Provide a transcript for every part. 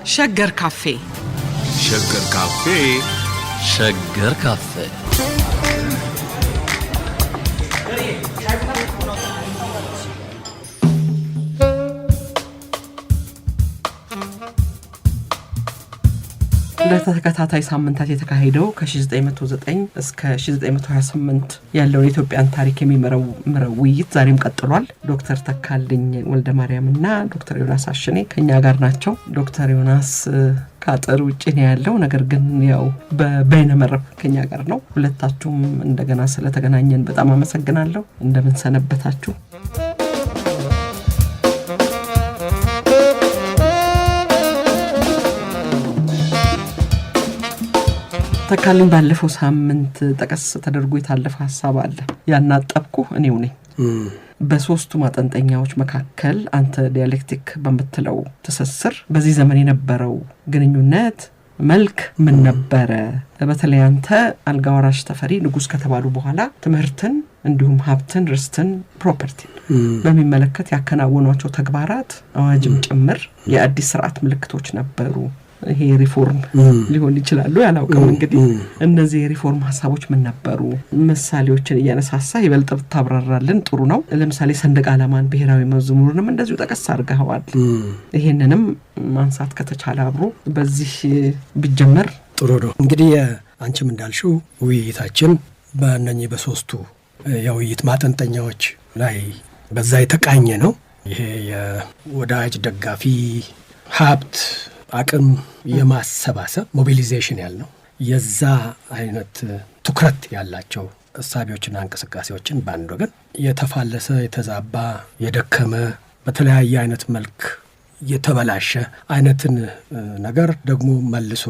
ሸገር ካፌ ሸገር ካፌ ሸገር ካፌ ለተከታታይ ሳምንታት የተካሄደው ከ1909 እስከ 1928 ያለው የኢትዮጵያን ታሪክ የሚመረው ውይይት ዛሬም ቀጥሏል። ዶክተር ተካልኝ ወልደ ማርያምና ዶክተር ዮናስ አሽኔ ከኛ ጋር ናቸው። ዶክተር ዮናስ ካጠር ውጪ ነው ያለው፣ ነገር ግን ያው በበይነ መረብ ከኛ ጋር ነው። ሁለታችሁም እንደገና ስለተገናኘን በጣም አመሰግናለሁ። እንደምን ሰነበታችሁ? ተካልኝ ባለፈው ሳምንት ጠቀስ ተደርጎ የታለፈ ሐሳብ አለ። ያናጠብኩ እኔው ነኝ። በሶስቱ ማጠንጠኛዎች መካከል አንተ ዲያሌክቲክ በመትለው ተሰስር በዚህ ዘመን የነበረው ግንኙነት መልክ ምን ነበረ? በተለይ አንተ አልጋወራሽ ተፈሪ ንጉስ ከተባሉ በኋላ ትምህርትን እንዲሁም ሀብትን፣ ርስትን፣ ፕሮፐርቲን በሚመለከት ያከናወኗቸው ተግባራት አዋጅም ጭምር የአዲስ ስርዓት ምልክቶች ነበሩ። ይሄ ሪፎርም ሊሆን ይችላል ያላውቅም። እንግዲህ እነዚህ ሪፎርም ሐሳቦች ምን ነበሩ? ምሳሌዎችን እያነሳሳ ይበልጥ ብታብራራልን ጥሩ ነው። ለምሳሌ ሰንደቅ ዓላማን፣ ብሔራዊ መዝሙርንም እንደዚሁ ጠቀስ አድርገዋል። ይሄንንም ማንሳት ከተቻለ አብሮ በዚህ ቢጀመር ጥሩ ነው። እንግዲህ አንቺም እንዳልሽው ውይይታችን በእነኚህ በሶስቱ የውይይት ማጠንጠኛዎች ላይ በዛ የተቃኘ ነው። ይሄ የወዳጅ ደጋፊ ሀብት አቅም የማሰባሰብ ሞቢሊዜሽን ያልነው የዛ አይነት ትኩረት ያላቸው እሳቢዎችና እንቅስቃሴዎችን በአንድ ወገን የተፋለሰ፣ የተዛባ፣ የደከመ በተለያየ አይነት መልክ የተበላሸ አይነትን ነገር ደግሞ መልሶ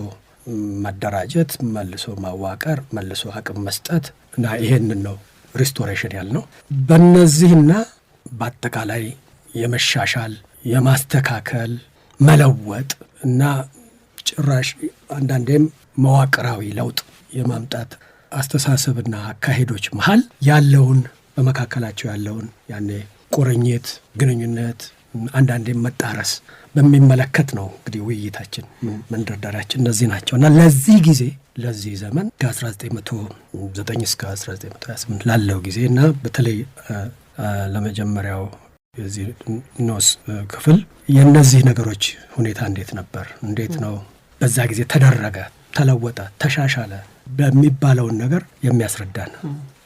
ማደራጀት፣ መልሶ ማዋቀር፣ መልሶ አቅም መስጠት እና ይሄንን ነው ሪስቶሬሽን ያልነው። በእነዚህና በአጠቃላይ የመሻሻል የማስተካከል መለወጥ እና ጭራሽ አንዳንዴም መዋቅራዊ ለውጥ የማምጣት አስተሳሰብና አካሄዶች መሃል ያለውን በመካከላቸው ያለውን ያኔ ቁርኝት፣ ግንኙነት፣ አንዳንዴም መጣረስ በሚመለከት ነው እንግዲህ ውይይታችን መንደርደሪያችን እነዚህ ናቸው እና ለዚህ ጊዜ ለዚህ ዘመን ከ1909 እስከ 1928 ላለው ጊዜ እና በተለይ ለመጀመሪያው የዚህ ኖስ ክፍል የእነዚህ ነገሮች ሁኔታ እንዴት ነበር፣ እንዴት ነው በዛ ጊዜ ተደረገ፣ ተለወጠ፣ ተሻሻለ በሚባለውን ነገር የሚያስረዳን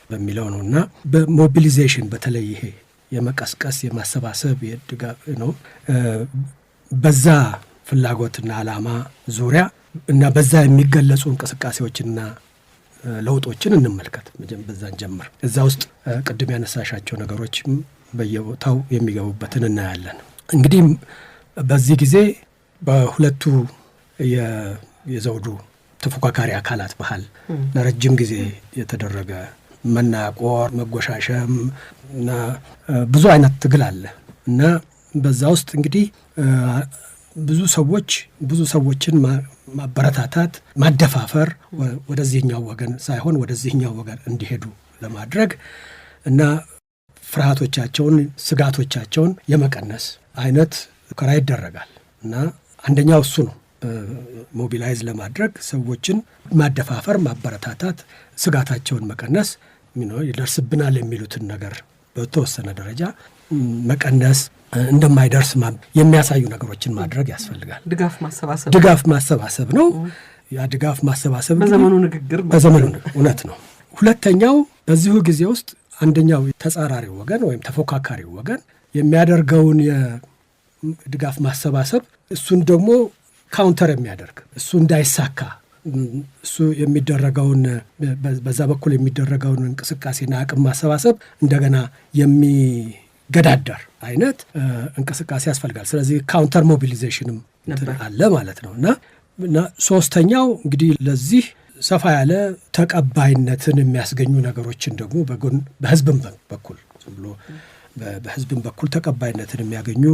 በሚለው ነው እና በሞቢሊዜሽን በተለይ ይሄ የመቀስቀስ የማሰባሰብ የድጋፍ ነው በዛ ፍላጎትና ዓላማ ዙሪያ እና በዛ የሚገለጹ እንቅስቃሴዎችና ለውጦችን እንመልከት። በዛን ጀምር እዛ ውስጥ ቅድም ያነሳሻቸው ነገሮች በየቦታው የሚገቡበትን እናያለን። እንግዲህ በዚህ ጊዜ በሁለቱ የዘውዱ ተፎካካሪ አካላት መሃል ለረጅም ጊዜ የተደረገ መናቆር፣ መጎሻሸም እና ብዙ አይነት ትግል አለ እና በዛ ውስጥ እንግዲህ ብዙ ሰዎችን ማበረታታት፣ ማደፋፈር ወደዚህኛው ወገን ሳይሆን ወደዚህኛው ወገን እንዲሄዱ ለማድረግ እና ፍርሃቶቻቸውን፣ ስጋቶቻቸውን የመቀነስ አይነት ሙከራ ይደረጋል እና አንደኛው እሱ ነው። ሞቢላይዝ ለማድረግ ሰዎችን ማደፋፈር፣ ማበረታታት፣ ስጋታቸውን መቀነስ፣ ይደርስብናል የሚሉትን ነገር በተወሰነ ደረጃ መቀነስ፣ እንደማይደርስ የሚያሳዩ ነገሮችን ማድረግ ያስፈልጋል። ድጋፍ ማሰባሰብ ነው። ያ ድጋፍ ማሰባሰብ በዘመኑ ንግግር እውነት ነው። ሁለተኛው በዚሁ ጊዜ ውስጥ አንደኛው ተጻራሪ ወገን ወይም ተፎካካሪ ወገን የሚያደርገውን የድጋፍ ማሰባሰብ እሱን ደግሞ ካውንተር የሚያደርግ እሱ እንዳይሳካ እሱ የሚደረገውን በዛ በኩል የሚደረገውን እንቅስቃሴና አቅም ማሰባሰብ እንደገና የሚገዳደር አይነት እንቅስቃሴ ያስፈልጋል። ስለዚህ ካውንተር ሞቢሊዜሽንም አለ ማለት ነው እና ሶስተኛው እንግዲህ ለዚህ ሰፋ ያለ ተቀባይነትን የሚያስገኙ ነገሮችን ደግሞ በህዝብም በኩል ብሎ በህዝብም በኩል ተቀባይነትን የሚያገኙ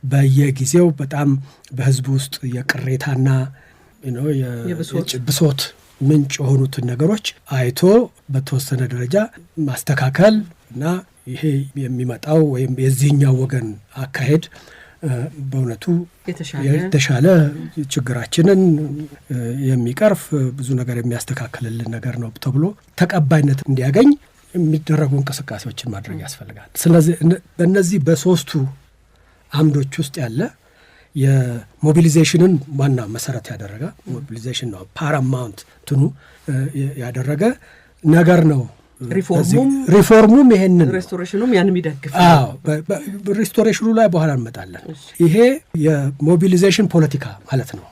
በየጊዜው በጣም በህዝብ ውስጥ የቅሬታና የብሶት ምንጭ የሆኑትን ነገሮች አይቶ በተወሰነ ደረጃ ማስተካከል እና ይሄ የሚመጣው ወይም የዚህኛው ወገን አካሄድ በእውነቱ የተሻለ ችግራችንን የሚቀርፍ ብዙ ነገር የሚያስተካክልልን ነገር ነው ተብሎ ተቀባይነት እንዲያገኝ የሚደረጉ እንቅስቃሴዎችን ማድረግ ያስፈልጋል። ስለዚህ በእነዚህ በሶስቱ አምዶች ውስጥ ያለ የሞቢሊዜሽንን ዋና መሰረት ያደረገ ሞቢሊዜሽን ነው ፓራማውንት ትኑ ያደረገ ነገር ነው። ሪፎርሙም ይሄንን ሬስቶሬሽኑም ያንም ይደግፍ። ሪስቶሬሽኑ ላይ በኋላ እንመጣለን። ይሄ የሞቢሊዜሽን ፖለቲካ ማለት ነው።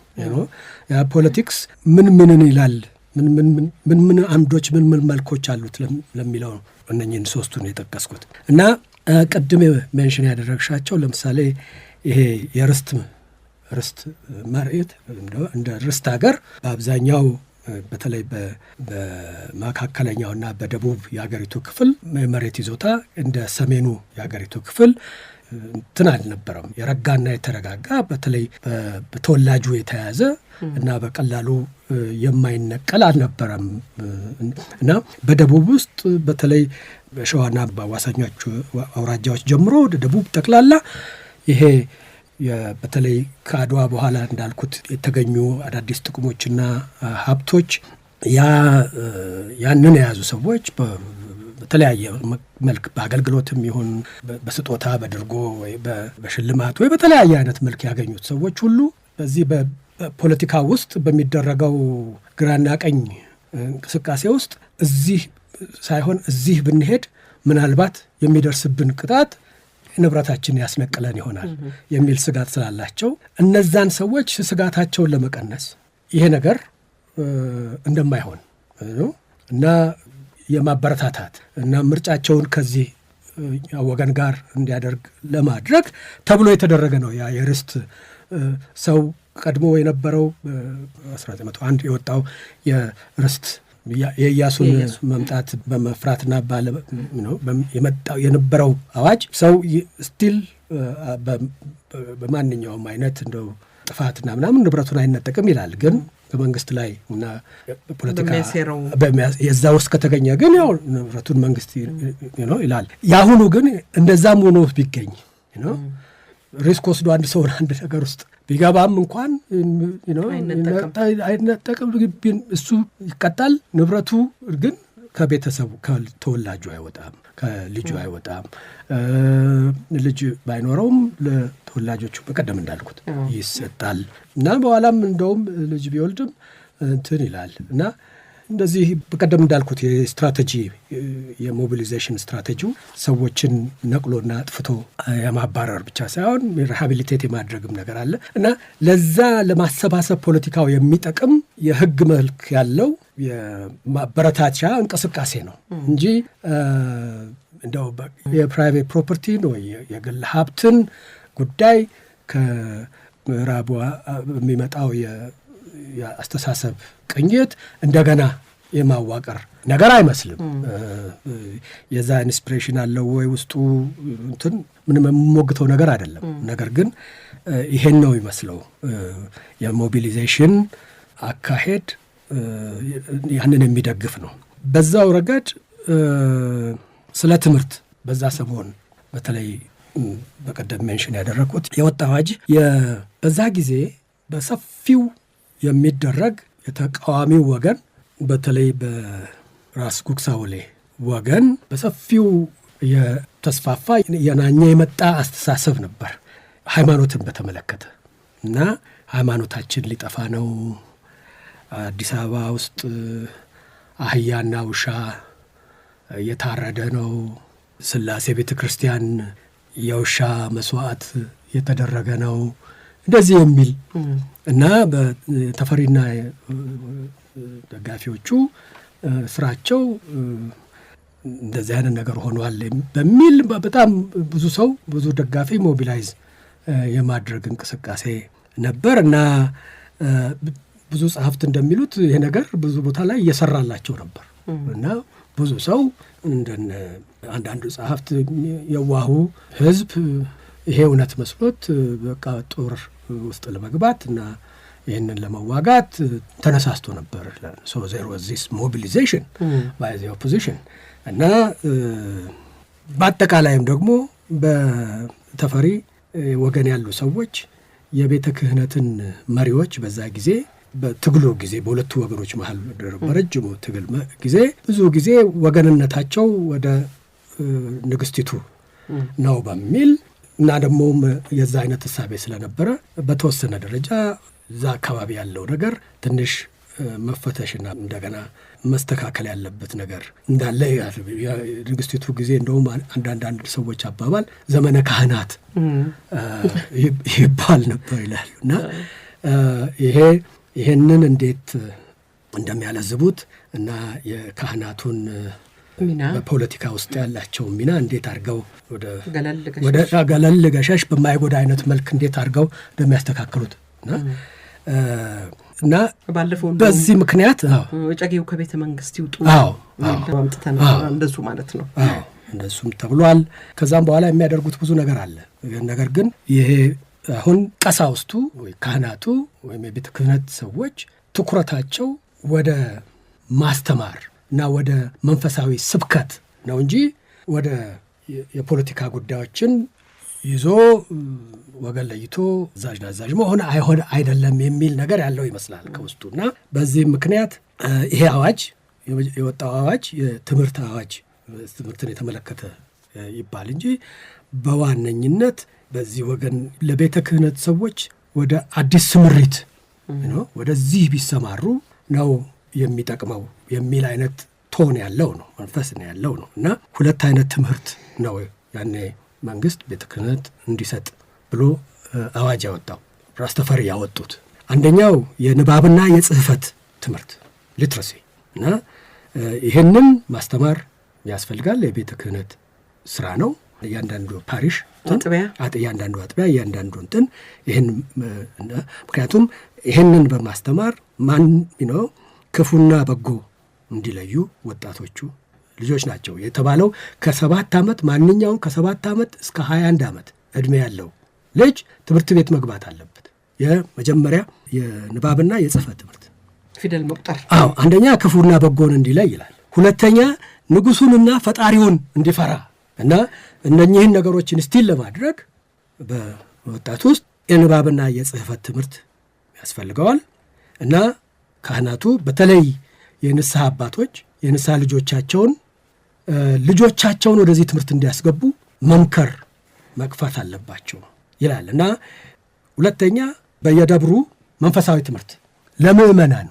ያ ፖለቲክስ ምንን ይላል፣ ምን አምዶች ምን መልኮች አሉት ለሚለው ነው እነኝህን ሶስቱን የጠቀስኩት እና ቅድም ሜንሽን ያደረግሻቸው ለምሳሌ ይሄ የርስት መሬት እንደ ርስት ሀገር በአብዛኛው በተለይ በመካከለኛውና በደቡብ የሀገሪቱ ክፍል መሬት ይዞታ እንደ ሰሜኑ የሀገሪቱ ክፍል እንትን አልነበረም። የረጋና የተረጋጋ በተለይ በተወላጁ የተያዘ እና በቀላሉ የማይነቀል አልነበረም እና በደቡብ ውስጥ በተለይ በሸዋና በአዋሳኞቹ አውራጃዎች ጀምሮ ወደ ደቡብ ጠቅላላ ይሄ በተለይ ከአድዋ በኋላ እንዳልኩት የተገኙ አዳዲስ ጥቅሞችና ሀብቶች ያንን የያዙ ሰዎች በተለያየ መልክ በአገልግሎትም ይሁን በስጦታ በድርጎ ወይ በሽልማት ወይ በተለያየ አይነት መልክ ያገኙት ሰዎች ሁሉ በዚህ በፖለቲካ ውስጥ በሚደረገው ግራና ቀኝ እንቅስቃሴ ውስጥ እዚህ ሳይሆን እዚህ ብንሄድ ምናልባት የሚደርስብን ቅጣት ንብረታችን ያስነቅለን ይሆናል የሚል ስጋት ስላላቸው እነዛን ሰዎች ስጋታቸውን ለመቀነስ ይሄ ነገር እንደማይሆን እና የማበረታታት እና ምርጫቸውን ከዚህ ወገን ጋር እንዲያደርግ ለማድረግ ተብሎ የተደረገ ነው። ያ የርስት ሰው ቀድሞ የነበረው 1901 የወጣው የርስት የኢያሱን መምጣት በመፍራትና የመጣው የነበረው አዋጅ ሰው ስቲል በማንኛውም አይነት እንደው ጥፋትና ምናምን ንብረቱን አይነጠቅም ይላል። ግን በመንግስት ላይ እና ፖለቲካ የዛ ውስጥ ከተገኘ ግን ያው ንብረቱን መንግስት ይላል። ያሁኑ ግን እንደዛም ሆኖ ቢገኝ ሪስክ ወስዶ አንድ ሰው አንድ ነገር ውስጥ ቢገባም እንኳን አይነጠቅም፣ እሱ ይቀጣል። ንብረቱ ግን ከቤተሰቡ ከተወላጁ አይወጣም፣ ከልጁ አይወጣም። ልጅ ባይኖረውም ለተወላጆቹ በቀደም እንዳልኩት ይሰጣል እና በኋላም እንደውም ልጅ ቢወልድም እንትን ይላል እና እንደዚህ በቀደም እንዳልኩት የስትራቴጂ የሞቢሊዜሽን ስትራቴጂው ሰዎችን ነቅሎና አጥፍቶ የማባረር ብቻ ሳይሆን ሪሃቢሊቴት የማድረግም ነገር አለ እና ለዛ ለማሰባሰብ ፖለቲካው የሚጠቅም የህግ መልክ ያለው የማበረታቻ እንቅስቃሴ ነው እንጂ እንደው የፕራይቬት ፕሮፐርቲ ነው የግል ሀብትን ጉዳይ ከምዕራቡ የሚመጣው የአስተሳሰብ ቅኝት እንደገና የማዋቀር ነገር አይመስልም። የዛ ኢንስፒሬሽን አለው ወይ ውስጡ እንትን ምንም የምሞግተው ነገር አይደለም። ነገር ግን ይሄን ነው ይመስለው የሞቢሊዜሽን አካሄድ ያንን የሚደግፍ ነው። በዛው ረገድ ስለ ትምህርት በዛ ሰሞን በተለይ በቀደም ሜንሽን ያደረኩት የወጣ አዋጅ በዛ ጊዜ በሰፊው የሚደረግ የተቃዋሚው ወገን በተለይ በራስ ጉግሳውሌ ወገን በሰፊው የተስፋፋ የናኘ የመጣ አስተሳሰብ ነበር ሃይማኖትን በተመለከተ እና ሃይማኖታችን ሊጠፋ ነው፣ አዲስ አበባ ውስጥ አህያና ውሻ እየታረደ ነው፣ ስላሴ ቤተ ክርስቲያን የውሻ መስዋዕት የተደረገ ነው፣ እንደዚህ የሚል እና በተፈሪና ደጋፊዎቹ ስራቸው እንደዚህ አይነት ነገር ሆኗል በሚል በጣም ብዙ ሰው ብዙ ደጋፊ ሞቢላይዝ የማድረግ እንቅስቃሴ ነበር እና ብዙ ጸሐፍት እንደሚሉት ይሄ ነገር ብዙ ቦታ ላይ እየሰራላቸው ነበር እና ብዙ ሰው እንደነ አንዳንዱ ጸሐፍት የዋሁ ህዝብ ይሄ እውነት መስሎት በቃ ጦር ውስጥ ለመግባት እና ይህንን ለመዋጋት ተነሳስቶ ነበር። so there was this mobilization by the opposition እና በአጠቃላይም ደግሞ በተፈሪ ወገን ያሉ ሰዎች የቤተ ክህነትን መሪዎች በዛ ጊዜ በትግሉ ጊዜ በሁለቱ ወገኖች መሃል በረጅሙ ትግል ጊዜ ብዙ ጊዜ ወገንነታቸው ወደ ንግስቲቱ ነው በሚል እና ደግሞ የዛ አይነት እሳቤ ስለነበረ በተወሰነ ደረጃ እዛ አካባቢ ያለው ነገር ትንሽ መፈተሽና እንደገና መስተካከል ያለበት ነገር እንዳለ ንግስቲቱ ጊዜ እንደውም አንዳንድ ሰዎች አባባል ዘመነ ካህናት ይባል ነበር ይላሉ። እና ይሄንን እንዴት እንደሚያለዝቡት እና የካህናቱን በፖለቲካ ውስጥ ያላቸው ሚና እንዴት አድርገው ወደ ገለል ገሸሽ በማይጎዳ አይነት መልክ እንዴት አድርገው እንደሚያስተካክሉት እና በዚህ ምክንያት ጨጌው ከቤተ መንግስት ይውጡ አምጥተን እንደሱ ማለት ነው። እንደሱም ተብሏል። ከዛም በኋላ የሚያደርጉት ብዙ ነገር አለ። ነገር ግን ይሄ አሁን ቀሳውስቱ ወይ ካህናቱ ወይም የቤተ ክህነት ሰዎች ትኩረታቸው ወደ ማስተማር እና ወደ መንፈሳዊ ስብከት ነው እንጂ ወደ የፖለቲካ ጉዳዮችን ይዞ ወገን ለይቶ አዛዥ ናዛዥ መሆን አይደለም የሚል ነገር ያለው ይመስላል ከውስጡና በዚህ ምክንያት ይሄ አዋጅ የወጣው አዋጅ የትምህርት አዋጅ ትምህርትን የተመለከተ ይባል እንጂ በዋነኝነት በዚህ ወገን ለቤተ ክህነት ሰዎች ወደ አዲስ ስምሪት ነው ወደዚህ ቢሰማሩ ነው የሚጠቅመው የሚል አይነት ቶን ያለው ነው፣ መንፈስ ነው ያለው ነው። እና ሁለት አይነት ትምህርት ነው ያኔ መንግስት ቤተ ክህነት እንዲሰጥ ብሎ አዋጅ ያወጣው ራስ ተፈሪ ያወጡት። አንደኛው የንባብና የጽህፈት ትምህርት ሊትረሲ እና ይህንን ማስተማር ያስፈልጋል። የቤተ ክህነት ስራ ነው። እያንዳንዱ ፓሪሽ እያንዳንዱ አጥቢያ እያንዳንዱ እንትን ይህን ምክንያቱም ይህንን በማስተማር ማን ነው ክፉና በጎ እንዲለዩ ወጣቶቹ ልጆች ናቸው የተባለው ከ7 ዓመት ማንኛውም ከ7 ዓመት እስከ 21 ዓመት ዕድሜ ያለው ልጅ ትምህርት ቤት መግባት አለበት። የመጀመሪያ የንባብና የጽህፈት ትምህርት ፊደል መቁጠር። አንደኛ ክፉና በጎን እንዲለይ ይላል። ሁለተኛ ንጉሱንና ፈጣሪውን እንዲፈራ እና እነኚህን ነገሮችን ስቲል ለማድረግ በወጣቱ ውስጥ የንባብና የጽህፈት ትምህርት ያስፈልገዋል። እና ካህናቱ በተለይ የንስሐ አባቶች የንስሐ ልጆቻቸውን ወደዚህ ትምህርት እንዲያስገቡ መምከር መቅፋት አለባቸው ይላል። እና ሁለተኛ በየደብሩ መንፈሳዊ ትምህርት ለምእመናን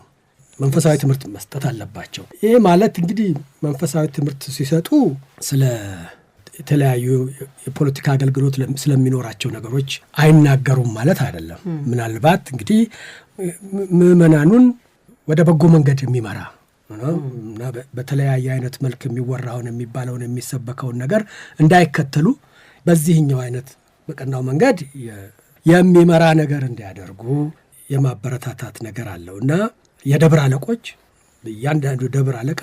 መንፈሳዊ ትምህርት መስጠት አለባቸው። ይህ ማለት እንግዲህ መንፈሳዊ ትምህርት ሲሰጡ ስለ የተለያዩ የፖለቲካ አገልግሎት ስለሚኖራቸው ነገሮች አይናገሩም ማለት አይደለም። ምናልባት እንግዲህ ምእመናኑን ወደ በጎ መንገድ የሚመራ እና በተለያየ አይነት መልክ የሚወራውን የሚባለውን የሚሰበከውን ነገር እንዳይከተሉ በዚህኛው አይነት በቀናው መንገድ የሚመራ ነገር እንዲያደርጉ የማበረታታት ነገር አለው። እና የደብር አለቆች እያንዳንዱ ደብር አለቃ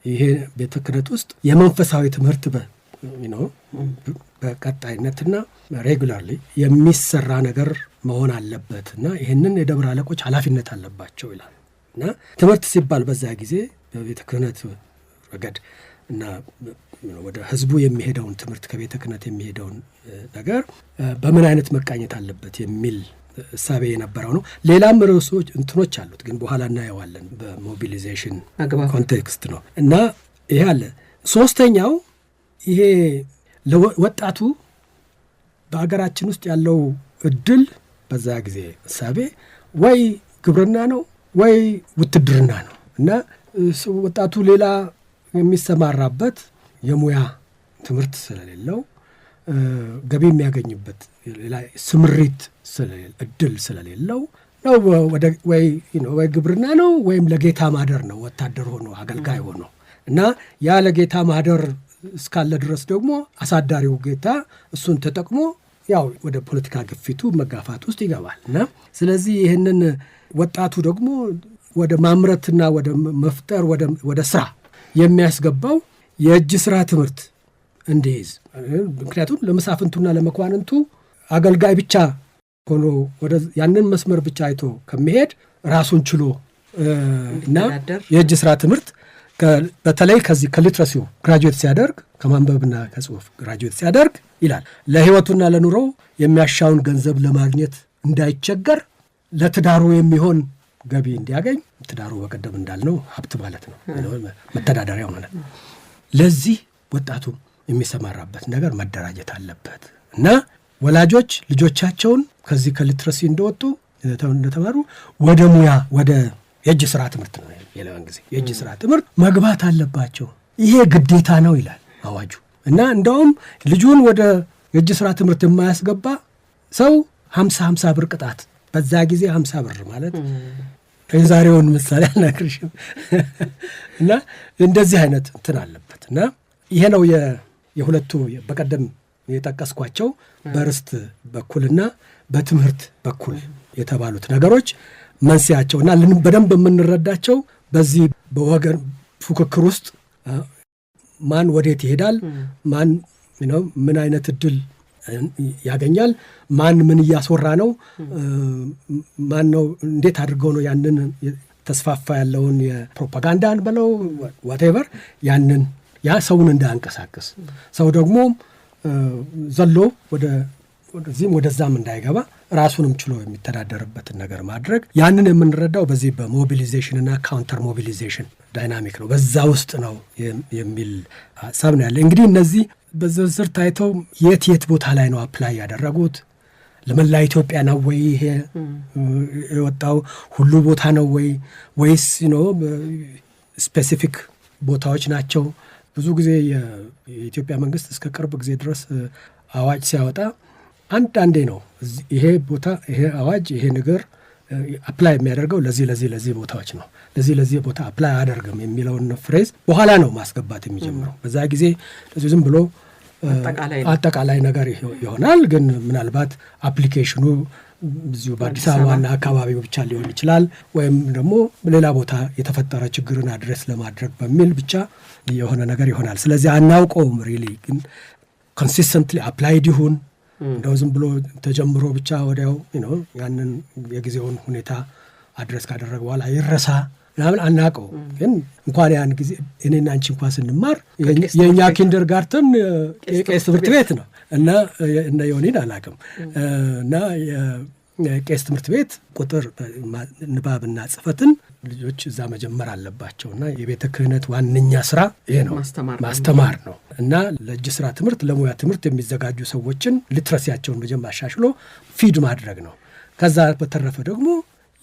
ይሄ ቤተ ክህነት ውስጥ የመንፈሳዊ ትምህርት በቀጣይነትና ሬጉላርሊ የሚሰራ ነገር መሆን አለበት እና ይህንን የደብር አለቆች ኃላፊነት አለባቸው ይላል። እና ትምህርት ሲባል በዛ ጊዜ በቤተ ክህነት ረገድ እና ወደ ህዝቡ የሚሄደውን ትምህርት ከቤተ ክህነት የሚሄደውን ነገር በምን አይነት መቃኘት አለበት የሚል እሳቤ የነበረው ነው። ሌላም ርዕሶች እንትኖች አሉት፣ ግን በኋላ እናየዋለን። በሞቢሊዜሽን ኮንቴክስት ነው እና ይሄ አለ። ሶስተኛው ይሄ ለወጣቱ በሀገራችን ውስጥ ያለው እድል በዛ ጊዜ እሳቤ ወይ ግብርና ነው ወይ ውትድርና ነው እና ወጣቱ ሌላ የሚሰማራበት የሙያ ትምህርት ስለሌለው ገቢ የሚያገኝበት ሌላ ስምሪት እድል ስለሌለው ነው ወይ ግብርና ነው ወይም ለጌታ ማደር ነው፣ ወታደር ሆኖ አገልጋይ ሆኖ እና ያ ለጌታ ማደር እስካለ ድረስ ደግሞ አሳዳሪው ጌታ እሱን ተጠቅሞ ያው ወደ ፖለቲካ ግፊቱ መጋፋት ውስጥ ይገባል። እና ስለዚህ ይህንን ወጣቱ ደግሞ ወደ ማምረትና ወደ መፍጠር ወደ ስራ የሚያስገባው የእጅ ስራ ትምህርት እንዲይዝ፣ ምክንያቱም ለመሳፍንቱና ለመኳንንቱ አገልጋይ ብቻ ሆኖ ያንን መስመር ብቻ አይቶ ከመሄድ ራሱን ችሎ እና የእጅ ስራ ትምህርት በተለይ ከዚህ ከሊትረሲው ግራጁዌት ሲያደርግ ከማንበብና ከጽሁፍ ግራጁዌት ሲያደርግ ይላል ለህይወቱና ለኑሮው የሚያሻውን ገንዘብ ለማግኘት እንዳይቸገር ለትዳሩ የሚሆን ገቢ እንዲያገኝ፣ ትዳሩ በቀደም እንዳልነው ሀብት ማለት ነው፣ መተዳደሪያው ማለት ነው። ለዚህ ወጣቱ የሚሰማራበት ነገር መደራጀት አለበት እና ወላጆች ልጆቻቸውን ከዚህ ከሊትረሲ እንደወጡ እንደተማሩ ወደ ሙያ ወደ የእጅ ስራ ትምህርት ነው የለውን ጊዜ የእጅ ስራ ትምህርት መግባት አለባቸው። ይሄ ግዴታ ነው ይላል አዋጁ። እና እንደውም ልጁን ወደ የእጅ ስራ ትምህርት የማያስገባ ሰው 50 ብር ቅጣት፣ በዛ ጊዜ 50 ብር ማለት የዛሬውን ምሳሌ አልነግርሽም። እና እንደዚህ አይነት እንትን አለበት። እና ይሄ ነው የሁለቱ በቀደም የጠቀስኳቸው በርስት በኩልና በትምህርት በኩል የተባሉት ነገሮች መንስያቸው እና በደንብ የምንረዳቸው በዚህ በወገን ፉክክር ውስጥ ማን ወዴት ይሄዳል፣ ማን ምን አይነት እድል ያገኛል፣ ማን ምን እያስወራ ነው፣ ማን ነው እንዴት አድርገው ነው ያንን ተስፋፋ ያለውን የፕሮፓጋንዳን ብለው ዋቴቨር ያንን ያ ሰውን እንዳያንቀሳቅስ ሰው ደግሞ ዘሎ ወደዚህም ወደዛም እንዳይገባ ራሱንም ችሎ የሚተዳደርበትን ነገር ማድረግ ያንን የምንረዳው በዚህ በሞቢሊዜሽን እና ካውንተር ሞቢሊዜሽን ዳይናሚክ ነው። በዛ ውስጥ ነው የሚል ሀሳብ ነው ያለ። እንግዲህ እነዚህ በዝርዝር ታይተው የት ቦታ ላይ ነው አፕላይ ያደረጉት? ለመላ ኢትዮጵያ ነው ወይ ይሄ የወጣው? ሁሉ ቦታ ነው ወይስ ስፔሲፊክ ቦታዎች ናቸው? ብዙ ጊዜ የኢትዮጵያ መንግስት እስከ ቅርብ ጊዜ ድረስ አዋጅ ሲያወጣ አንዳንዴ ነው ይሄ ቦታ ይሄ አዋጅ ይሄ ነገር አፕላይ የሚያደርገው ለዚህ ቦታዎች ነው፣ ለዚህ ቦታ አፕላይ አያደርግም የሚለውን ፍሬዝ በኋላ ነው ማስገባት የሚጀምረው። በዛ ጊዜ ዝም ብሎ አጠቃላይ ነገር ይሆናል። ግን ምናልባት አፕሊኬሽኑ እዚሁ በአዲስ አበባና አካባቢው ብቻ ሊሆን ይችላል፣ ወይም ደግሞ ሌላ ቦታ የተፈጠረ ችግርን አድሬስ ለማድረግ በሚል ብቻ የሆነ ነገር ይሆናል። ስለዚህ አናውቀውም ሪሊ ግን ኮንሲስተንትሊ አፕላይድ ይሁን እንደው ዝም ብሎ ተጀምሮ ብቻ ወዲያው ያንን የጊዜውን ሁኔታ አድረስ ካደረገ በኋላ ይረሳ ምናምን አናውቀው። ግን እንኳን ያን ጊዜ እኔና አንቺ እንኳን ስንማር የእኛ ኪንደር ጋርተን የቄስ ትምህርት ቤት ነው እና እነ ዮኒን አላውቅም እና የቄስ ትምህርት ቤት ቁጥር ንባብና ጽፈትን ልጆች እዛ መጀመር አለባቸው እና የቤተ ክህነት ዋነኛ ስራ ይሄ ነው፣ ማስተማር ነው። እና ለእጅ ስራ ትምህርት ለሙያ ትምህርት የሚዘጋጁ ሰዎችን ሊትረሲያቸውን መጀመር አሻሽሎ ፊድ ማድረግ ነው። ከዛ በተረፈ ደግሞ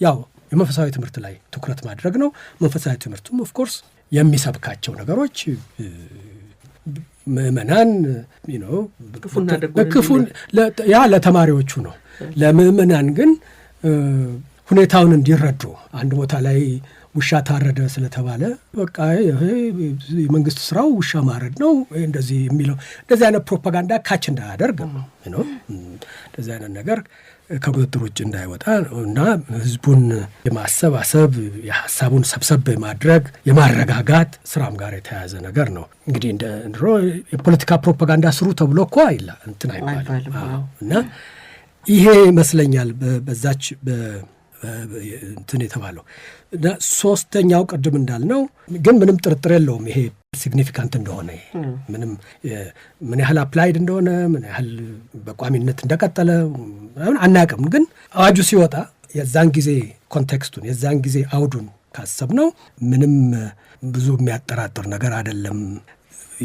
ያው የመንፈሳዊ ትምህርት ላይ ትኩረት ማድረግ ነው። መንፈሳዊ ትምህርቱም ኦፍኮርስ የሚሰብካቸው ነገሮች ምእመናን ክፉን ያ ለተማሪዎቹ ነው። ለምእመናን ግን ሁኔታውን እንዲረዱ አንድ ቦታ ላይ ውሻ ታረደ ስለተባለ በቃ ይሄ የመንግስት ስራው ውሻ ማረድ ነው እንደዚህ የሚለው እንደዚህ አይነት ፕሮፓጋንዳ ካች እንዳያደርግ ነው እንደዚህ አይነት ነገር ከቁጥጥር ውጭ እንዳይወጣ እና ህዝቡን የማሰባሰብ የሀሳቡን ሰብሰብ ማድረግ የማረጋጋት ስራም ጋር የተያያዘ ነገር ነው። እንግዲህ እንደ ድሮ የፖለቲካ ፕሮፓጋንዳ ስሩ ተብሎ እኮ እንትን አይባልም እና ይሄ ይመስለኛል በዛች እንትን የተባለው እና ሶስተኛው ቅድም እንዳልነው ግን ምንም ጥርጥር የለውም ይሄ ሲግኒፊካንት እንደሆነ ምንም ምን ያህል አፕላይድ እንደሆነ ምን ያህል በቋሚነት እንደቀጠለ አናውቅም። ግን አዋጁ ሲወጣ የዛን ጊዜ ኮንቴክስቱን የዛን ጊዜ አውዱን ካሰብነው ምንም ብዙ የሚያጠራጥር ነገር አይደለም።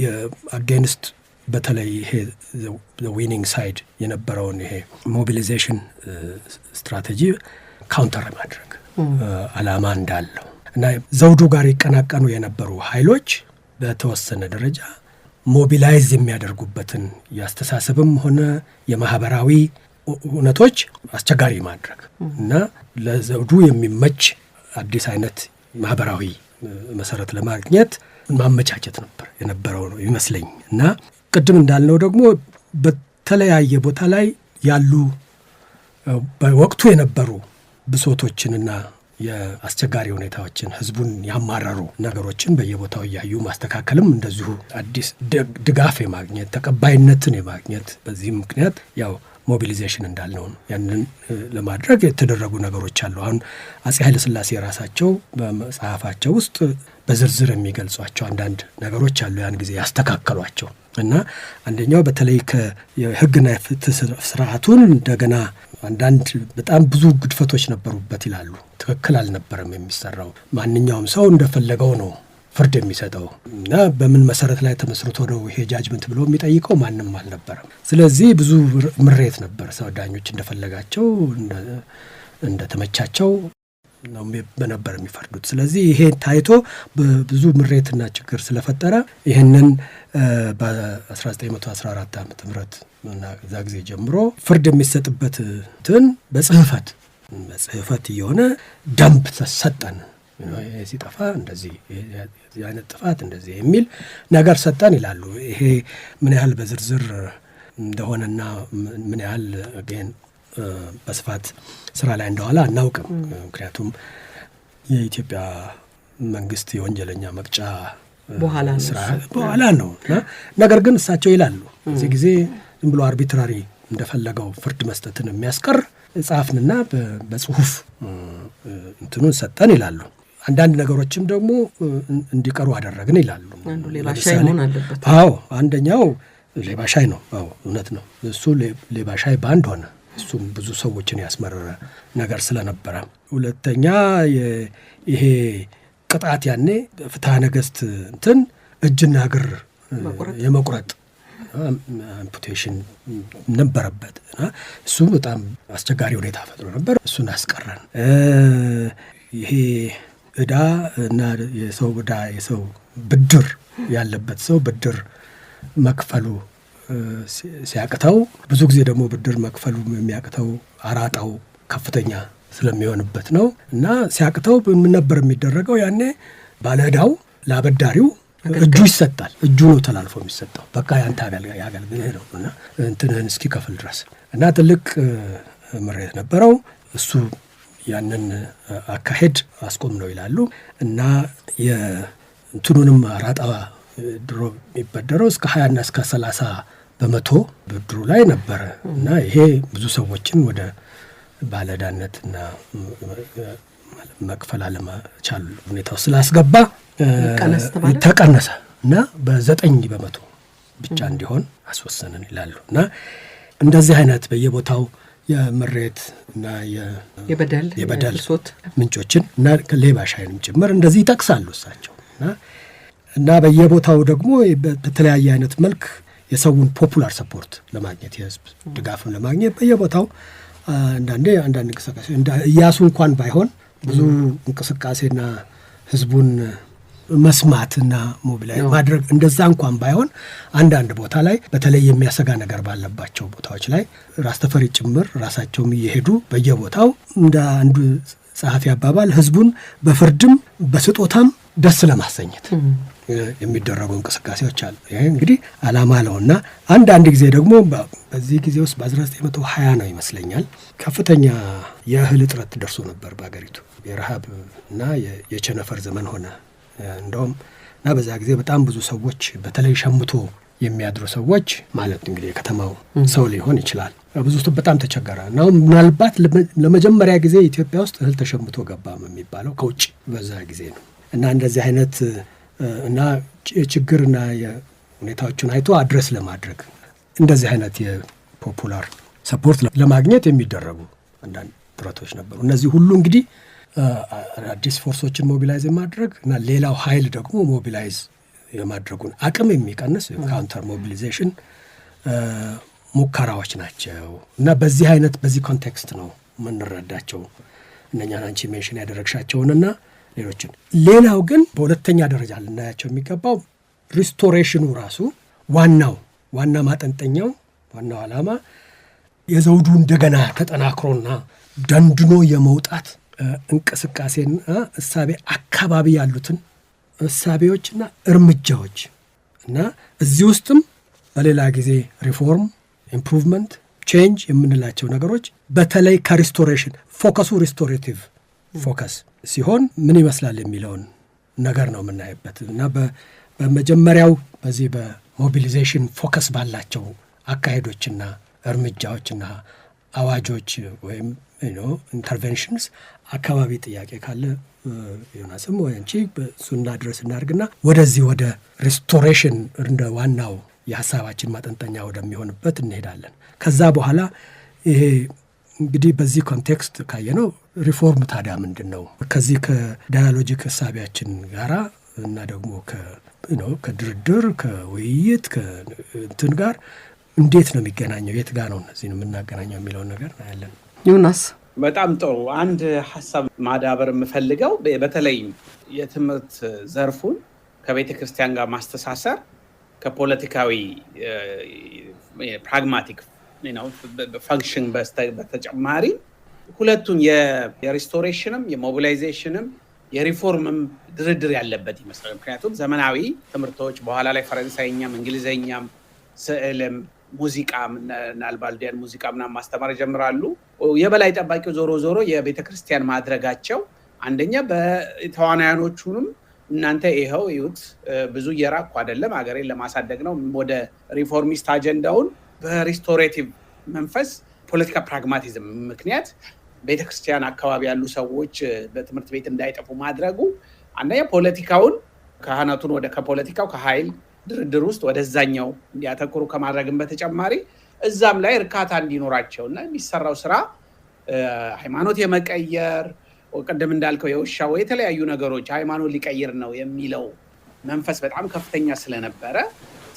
የአጌንስት በተለይ ይሄ ዊኒንግ ሳይድ የነበረውን ይሄ ሞቢሊዜሽን ስትራቴጂ ካውንተር ማድረግ አላማ እንዳለው እና ዘውዱ ጋር ይቀናቀኑ የነበሩ ኃይሎች በተወሰነ ደረጃ ሞቢላይዝ የሚያደርጉበትን የአስተሳሰብም ሆነ የማህበራዊ እውነቶች አስቸጋሪ ማድረግ እና ለዘውዱ የሚመች አዲስ አይነት ማህበራዊ መሰረት ለማግኘት ማመቻቸት ነበር የነበረው ነው ይመስለኝ። እና ቅድም እንዳልነው ደግሞ በተለያየ ቦታ ላይ ያሉ በወቅቱ የነበሩ ብሶቶችንና የአስቸጋሪ ሁኔታዎችን ህዝቡን ያማረሩ ነገሮችን በየቦታው እያዩ ማስተካከልም እንደዚሁ አዲስ ድጋፍ የማግኘት ተቀባይነትን የማግኘት በዚህ ምክንያት ያው ሞቢሊዜሽን እንዳልነው ነው። ያንን ለማድረግ የተደረጉ ነገሮች አሉ። አሁን አጼ ኃይለ ሥላሴ የራሳቸው በመጽሐፋቸው ውስጥ በዝርዝር የሚገልጿቸው አንዳንድ ነገሮች አሉ፣ ያን ጊዜ ያስተካከሏቸው እና አንደኛው በተለይ የሕግና የፍትህ ስርዓቱን እንደገና አንዳንድ በጣም ብዙ ግድፈቶች ነበሩበት ይላሉ። ትክክል አልነበረም የሚሰራው። ማንኛውም ሰው እንደፈለገው ነው ፍርድ የሚሰጠው እና በምን መሰረት ላይ ተመስርቶ ነው ይሄ ጃጅመንት ብሎ የሚጠይቀው ማንም አልነበረም። ስለዚህ ብዙ ምሬት ነበር። ሰው ዳኞች እንደፈለጋቸው እንደተመቻቸው ነው በነበር የሚፈርዱት። ስለዚህ ይሄ ታይቶ ብዙ ምሬትና ችግር ስለፈጠረ ይህንን በ1914 ዓመተ ምህረት እና ከዛ ጊዜ ጀምሮ ፍርድ የሚሰጥበትን በጽህፈት እየሆነ ደንብ ተሰጠን። ሲጠፋ እንደዚህ አይነት ጥፋት እንደዚህ የሚል ነገር ሰጠን ይላሉ። ይሄ ምን ያህል በዝርዝር እንደሆነና ምን ያህል ግን በስፋት ስራ ላይ እንደዋለ አናውቅም። ምክንያቱም የኢትዮጵያ መንግስት የወንጀለኛ መቅጫ በኋላ ነው። ነገር ግን እሳቸው ይላሉ እዚህ ጊዜ ዝም ብሎ አርቢትራሪ እንደፈለገው ፍርድ መስጠትን የሚያስቀር ጻፍንና በጽሁፍ እንትኑን ሰጠን ይላሉ። አንዳንድ ነገሮችም ደግሞ እንዲቀሩ አደረግን ይላሉ። አንዱ ሌባሻይ መሆን አለበት። አዎ አንደኛው ሌባሻይ ነው። አዎ እውነት ነው። እሱ ሌባሻይ ባንድ ሆነ። እሱም ብዙ ሰዎችን ያስመረረ ነገር ስለነበረ። ሁለተኛ ይሄ ቅጣት ያኔ ፍትሐ ነገሥት እንትን እጅና እግር የመቁረጥ አምፑቴሽን ነበረበት እና እሱ በጣም አስቸጋሪ ሁኔታ ፈጥሮ ነበር። እሱን አስቀረን። ይሄ ዕዳ እና የሰው ዕዳ የሰው ብድር ያለበት ሰው ብድር መክፈሉ ሲያቅተው፣ ብዙ ጊዜ ደግሞ ብድር መክፈሉ የሚያቅተው አራጣው ከፍተኛ ስለሚሆንበት ነው እና ሲያቅተው ምን ነበር የሚደረገው? ያኔ ባለዕዳው ለአበዳሪው እጁ ይሰጣል። እጁ ነው ተላልፎ የሚሰጠው። በቃ ያንተ ያገልግልህ ነው እና እንትንህን እስኪከፍል ድረስ እና ትልቅ ምሬት ነበረው። እሱ ያንን አካሄድ አስቆም ነው ይላሉ እና የእንትኑንም አራጣ ድሮ የሚበደረው እስከ 20 እስከ 30 በመቶ ብድሩ ላይ ነበረ እና ይሄ ብዙ ሰዎችን ወደ ባለዕዳነትና መክፈል አለመቻል ሁኔታው ስላስገባ ተቀነሰ እና በ9 በመቶ ብቻ እንዲሆን አስወሰንን ይላሉ እና እንደዚህ አይነት በየቦታው የምሬት እና የበደል ምንጮችን እና ሌባሻይንም ጭምር እንደዚህ ይጠቅሳሉ እሳቸው እና በየቦታው ደግሞ በተለያየ አይነት መልክ የሰውን ፖፑላር ሰፖርት ለማግኘት የህዝብ ድጋፍን ለማግኘት በየቦታው አንዳንድ እንቅስቃሴ እያሱ እንኳን ባይሆን ብዙ እንቅስቃሴና ህዝቡን መስማትና ሞቢላይዝ ማድረግ እንደዛ እንኳን ባይሆን አንዳንድ ቦታ ላይ በተለይ የሚያሰጋ ነገር ባለባቸው ቦታዎች ላይ ራስ ተፈሪ ጭምር ራሳቸውም እየሄዱ በየቦታው እንደ አንዱ ጸሐፊ አባባል ህዝቡን በፍርድም በስጦታም ደስ ለማሰኘት የሚደረጉ እንቅስቃሴዎች አሉ። ይሄ እንግዲህ ዓላማ ነውና አንዳንድ ጊዜ ደግሞ በዚህ ጊዜ ውስጥ በ1920 ነው ይመስለኛል ከፍተኛ የእህል እጥረት ደርሶ ነበር በአገሪቱ። የረሃብ እና የቸነፈር ዘመን ሆነ እንደውም እና በዛ ጊዜ በጣም ብዙ ሰዎች በተለይ ሸምቶ የሚያድሩ ሰዎች ማለት እንግዲህ የከተማው ሰው ሊሆን ይችላል ብዙ በጣም ተቸገረ እና ምናልባት ለመጀመሪያ ጊዜ ኢትዮጵያ ውስጥ እህል ተሸምቶ ገባም የሚባለው ከውጭ በዛ ጊዜ ነው እና እንደዚህ አይነት እና ችግርና የሁኔታዎችን አይቶ አድረስ ለማድረግ እንደዚህ አይነት የፖፑላር ሰፖርት ለማግኘት የሚደረጉ አንዳንድ ጥረቶች ነበሩ። እነዚህ ሁሉ እንግዲህ አዲስ ፎርሶችን ሞቢላይዝ የማድረግ እና ሌላው ኃይል ደግሞ ሞቢላይዝ የማድረጉን አቅም የሚቀንስ ካውንተር ሞቢሊዜሽን ሙከራዎች ናቸው እና በዚህ ኮንቴክስት ነው የምንረዳቸው እነኛን አንቺ ሜንሽን ያደረግሻቸውንና ሌሎችን። ሌላው ግን በሁለተኛ ደረጃ ልናያቸው የሚገባው ሪስቶሬሽኑ ራሱ ዋና ማጠንጠኛው ዋናው ዓላማ የዘውዱ እንደገና ተጠናክሮና ደንድኖ የመውጣት እንቅስቃሴና እሳቤ አካባቢ ያሉትን እሳቤዎችና እርምጃዎች እና እዚህ ውስጥም በሌላ ጊዜ ሪፎርም፣ ኢምፕሩቭመንት፣ ቼንጅ የምንላቸው ነገሮች በተለይ ከሪስቶሬሽን ፎከሱ ሪስቶሬቲቭ ፎከስ ሲሆን ምን ይመስላል የሚለውን ነገር ነው የምናይበት እና በመጀመሪያው በዚህ በሞቢሊዜሽን ፎከስ ባላቸው አካሄዶችና እርምጃዎችና አዋጆች ወይም ኢንተርቬንሽንስ አካባቢ ጥያቄ ካለ ዮናስም ወይ አንቺ በሱና ድረስ እናድርግና ወደዚህ ወደ ሪስቶሬሽን እንደ ዋናው የሐሳባችን ማጠንጠኛ ወደሚሆንበት እንሄዳለን። ከዛ በኋላ ይሄ እንግዲህ በዚህ ኮንቴክስት ካየነው ሪፎርም ታዲያ ምንድን ነው? ከዚህ ከዳያሎጂክ ሐሳቢያችን ጋራ እና ደግሞ ከድርድር ከውይይት ከእንትን ጋር እንዴት ነው የሚገናኘው? የት ጋር ነው እነዚህን የምናገናኘው የሚለውን ነገር እናያለን። ዮናስ በጣም ጥሩ። አንድ ሐሳብ ማዳበር የምፈልገው በተለይ የትምህርት ዘርፉን ከቤተ ክርስቲያን ጋር ማስተሳሰር ከፖለቲካዊ ፕራግማቲክ ፈንክሽን በተጨማሪ ሁለቱን የሪስቶሬሽንም የሞቢላይዜሽንም የሪፎርምም ድርድር ያለበት ይመስላል። ምክንያቱም ዘመናዊ ትምህርቶች በኋላ ላይ ፈረንሳይኛም እንግሊዘኛም ስዕልም ሙዚቃ ናልባልዲያን ሙዚቃ ምናምን ማስተማር ጀምራሉ። የበላይ ጠባቂው ዞሮ ዞሮ የቤተ ክርስቲያን ማድረጋቸው አንደኛ በተዋናያኖቹንም እናንተ ይኸው ይሁት ብዙ እየራቅኩ አይደለም ሀገሬን ለማሳደግ ነው ወደ ሪፎርሚስት አጀንዳውን በሪስቶሬቲቭ መንፈስ ፖለቲካ ፕራግማቲዝም ምክንያት ቤተክርስቲያን አካባቢ ያሉ ሰዎች በትምህርት ቤት እንዳይጠፉ ማድረጉ አንደኛ ፖለቲካውን ካህናቱን ወደ ከፖለቲካው ከኃይል ድርድር ውስጥ ወደዛኛው እንዲያተኩሩ ከማድረግም በተጨማሪ እዛም ላይ እርካታ እንዲኖራቸውና የሚሰራው ስራ ሃይማኖት የመቀየር ቅድም እንዳልከው የውሻው የተለያዩ ነገሮች ሃይማኖት ሊቀይር ነው የሚለው መንፈስ በጣም ከፍተኛ ስለነበረ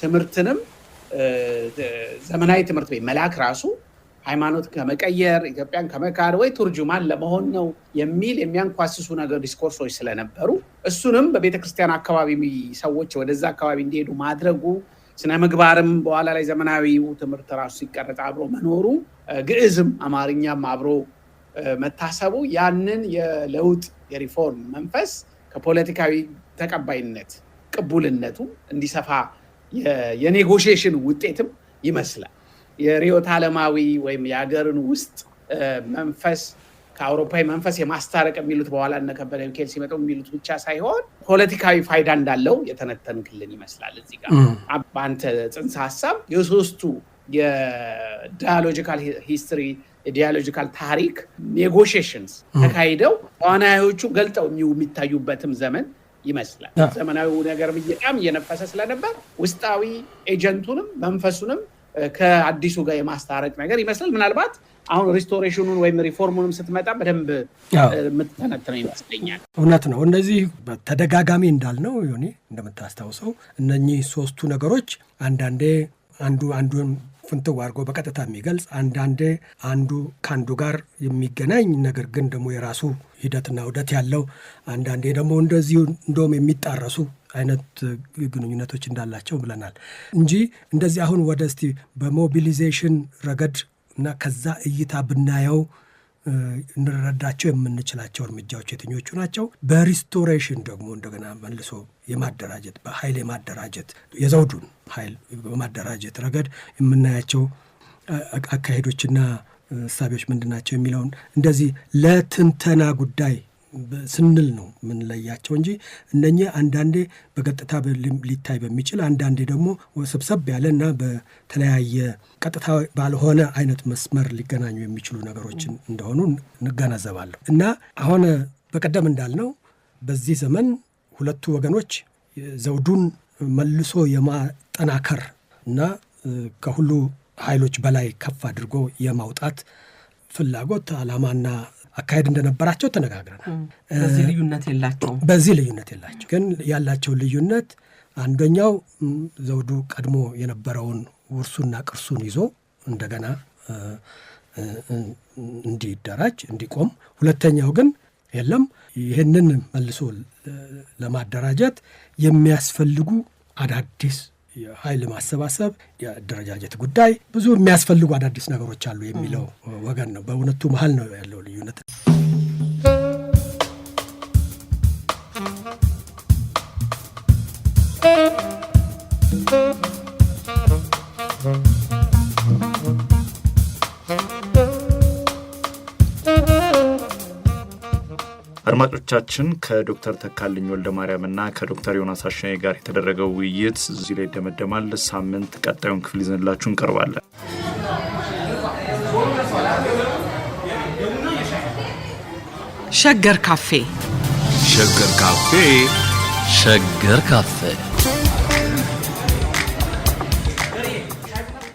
ትምህርትንም ዘመናዊ ትምህርት ቤት መላክ ራሱ ሃይማኖት ከመቀየር ኢትዮጵያን ከመካድ ወይ ቱርጁማን ለመሆን ነው የሚል የሚያንኳስሱ ነገር ዲስኮርሶች ስለነበሩ እሱንም በቤተክርስቲያን አካባቢ ሰዎች ወደዛ አካባቢ እንዲሄዱ ማድረጉ ስነ ምግባርም በኋላ ላይ ዘመናዊው ትምህርት ራሱ ሲቀረጽ አብሮ መኖሩ ግዕዝም አማርኛም አብሮ መታሰቡ ያንን የለውጥ የሪፎርም መንፈስ ከፖለቲካዊ ተቀባይነት ቅቡልነቱ እንዲሰፋ የኔጎሽዬሽን ውጤትም ይመስላል። የሪዮት ዓለማዊ ወይም የሀገርን ውስጥ መንፈስ ከአውሮፓዊ መንፈስ የማስታረቅ የሚሉት በኋላ እነ ከበደ ሚካኤል ሲመጡ የሚሉት ብቻ ሳይሆን ፖለቲካዊ ፋይዳ እንዳለው የተነተንክልን ይመስላል። እዚህ ጋር በአንተ ጽንሰ ሀሳብ የሶስቱ የዳያሎጂካል ሂስትሪ የዲያሎጂካል ታሪክ ኔጎሽዬሽንስ ተካሂደው ተዋናዮቹ ገልጠው የሚታዩበትም ዘመን ይመስላል። ዘመናዊው ነገር በጣም እየነፈሰ ስለነበር ውስጣዊ ኤጀንቱንም መንፈሱንም ከአዲሱ ጋር የማስታረቅ ነገር ይመስላል። ምናልባት አሁን ሪስቶሬሽኑን ወይም ሪፎርሙንም ስትመጣ በደንብ የምትተነትነው ይመስለኛል። እውነት ነው። እነዚህ በተደጋጋሚ እንዳልነው ዮኒ እንደምታስታውሰው እነኚህ ሶስቱ ነገሮች አንዳንዴ አንዱን ፍንትው አድርጎ በቀጥታ የሚገልጽ አንዳንዴ አንዱ ከአንዱ ጋር የሚገናኝ ነገር ግን ደግሞ የራሱ ሂደትና ውደት ያለው አንዳንዴ ደግሞ እንደዚሁ እንደውም የሚጣረሱ አይነት ግንኙነቶች እንዳላቸው ብለናል እንጂ እንደዚህ አሁን ወደ እስቲ በሞቢሊዜሽን ረገድ እና ከዛ እይታ ብናየው እንረዳቸው የምንችላቸው እርምጃዎች የትኞቹ ናቸው? በሪስቶሬሽን ደግሞ እንደገና መልሶ የማደራጀት በኃይል የማደራጀት የዘውዱን ኃይል በማደራጀት ረገድ የምናያቸው አካሄዶችና እሳቤዎች ምንድናቸው የሚለውን እንደዚህ ለትንተና ጉዳይ ስንል ነው የምንለያቸው እንጂ እነኚህ አንዳንዴ በቀጥታ ሊታይ በሚችል አንዳንዴ ደግሞ ሰብሰብ ያለና በተለያየ ቀጥታ ባልሆነ አይነት መስመር ሊገናኙ የሚችሉ ነገሮችን እንደሆኑ እንገነዘባለሁ። እና አሁን በቀደም እንዳልነው በዚህ ዘመን ሁለቱ ወገኖች ዘውዱን መልሶ የማጠናከር እና ከሁሉ ኃይሎች በላይ ከፍ አድርጎ የማውጣት ፍላጎት ዓላማና አካሄድ እንደነበራቸው ተነጋግረናል። በዚህ ልዩነት የላቸው ግን ያላቸው ልዩነት አንደኛው ዘውዱ ቀድሞ የነበረውን ውርሱና ቅርሱን ይዞ እንደገና እንዲደራጅ እንዲቆም፣ ሁለተኛው ግን የለም ይህንን መልሶ ለማደራጀት የሚያስፈልጉ አዳዲስ የኃይል ማሰባሰብ የአደረጃጀት ጉዳይ ብዙ የሚያስፈልጉ አዳዲስ ነገሮች አሉ የሚለው ወገን ነው። በእውነቱ መሀል ነው ያለው ልዩነት። አድማጮቻችን ከዶክተር ተካልኝ ወልደ ማርያም እና ከዶክተር ዮናስ አሸናኝ ጋር የተደረገው ውይይት እዚህ ላይ ይደመደማል። ሳምንት ቀጣዩን ክፍል ይዘንላችሁ እንቀርባለን። ሸገር ካፌ ሸገር ካፌ ሸገር ካፌ